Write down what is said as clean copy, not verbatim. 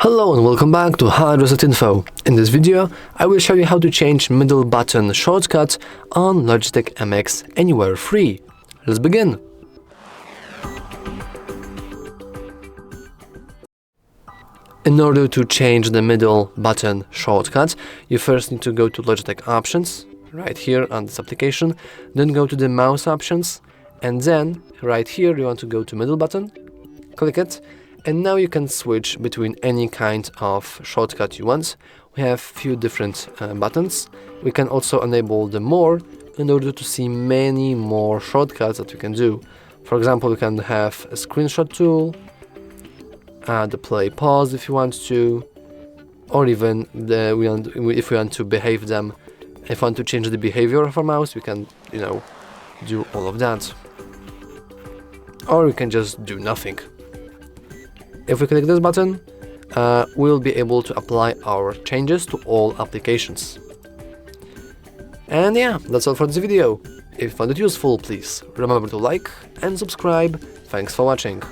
Hello and welcome back to HardReset.Info. In this video, I will show you how to change middle button shortcut on Logitech MX Anywhere free. Let's begin. In order to change the middle button shortcut, you first need to go to Logitech Options, right here on this application, then go to the mouse options, and then right here you want to go to middle button, click it, and now you can switch between any kind of shortcut you want. We have few different buttons. We can also enable the more in order to see many more shortcuts that we can do. For example, we can have a screenshot tool, the play pause if you want to, or even if we want to behave them. If we want to change the behavior of our mouse, we can, do all of that. Or we can just do nothing. If we click this button, we'll be able to apply our changes to all applications. And yeah, that's all for this video. If you found it useful, please remember to like and subscribe. Thanks for watching.